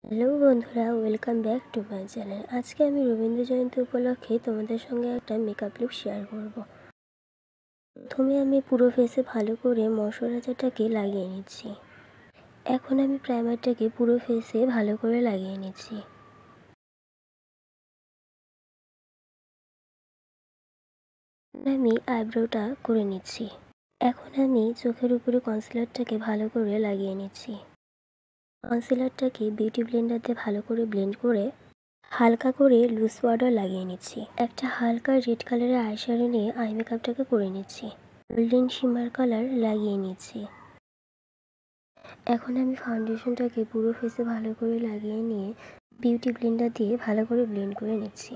Hello বন্ধুরা, welcome back to my channel. আজকে আমি রবীন্দ্র জয়ন্তী উপলক্ষে তোমাদের সঙ্গে একটা মেকআপ লুক শেয়ার করব। প্রথমে আমি পুরো ফেসে ভালো করে ময়শ্চারাইজারটাকে লাগিয়ে নিচ্ছি। এখন আমি প্রাইমারটাকে পুরো ফেসে ভালো করে লাগিয়ে নিচ্ছি। আমি আইব্রোটা করে নিচ্ছি। এখন আমি চোখের উপরে কনসিলারটাকে ভালো করে লাগিয়ে নিচ্ছি। কনসিলারটাকে বিউটি ব্লেন্ডার দিয়ে ভালো করে ব্লেন্ড করে হালকা করে লুজ পাউডার লাগিয়ে নিচ্ছি। একটা হালকা রেড কালারের আইশ্যাডো নিয়ে আই মেকআপটাকে করে নিচ্ছি। গোল্ডেন শিমার কালার লাগিয়ে নিচ্ছি। এখন আমি ফাউন্ডেশনটাকে পুরো ফেসে ভালো করে লাগিয়ে নিয়ে বিউটি ব্লেন্ডার দিয়ে ভালো করে ব্লেন্ড করে নিচ্ছি।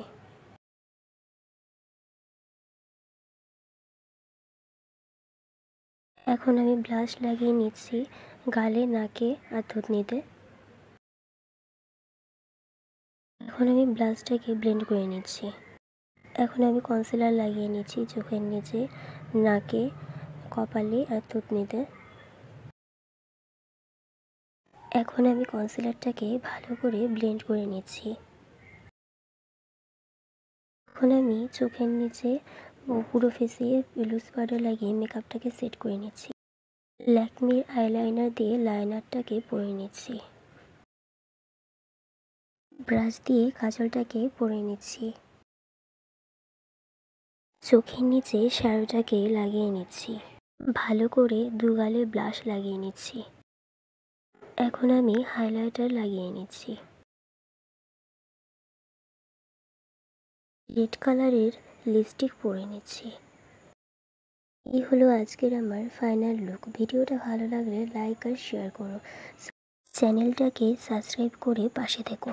এখন আমি ব্লাশ লাগিয়ে নিচ্ছি গালে, নাকে আর থুতনিতে। এখন আমি ব্লাশটাকে ব্লেন্ড করে নিচ্ছি। এখন আমি কনসিলার লাগিয়ে নিচ্ছি চোখের নিচে, নাকে, কপালে আর থুতনিতে। এখন আমি কনসিলারটাকে ভালো করে ব্লেন্ড করে নিচ্ছি। এখন আমি চোখের নিচে ও পুরো ফেসে লুজ পাউডার লাগিয়ে মেকআপটাকে সেট করে নিচ্ছি। ল্যাকমির আইলাইনার দিয়ে লাইনারটাকে পরে নিচ্ছি। ব্রাশ দিয়ে কাজলটাকে পরে নিচ্ছি। চোখের নিচে শ্যাডোটাকে লাগিয়ে নিচ্ছি। ভালো করে দুগালে ব্লাশ লাগিয়ে নিচ্ছি। এখন আমি হাইলাইটার লাগিয়ে নিচ্ছি। রেড কালারের লিপস্টিক পরে নিচ্ছি। এই হলো আজকের আমার ফাইনাল লুক। ভিডিওটা ভালো লাগলে লাইক আর শেয়ার করো। চ্যানেলটাকে সাবস্ক্রাইব করে পাশে থেকো।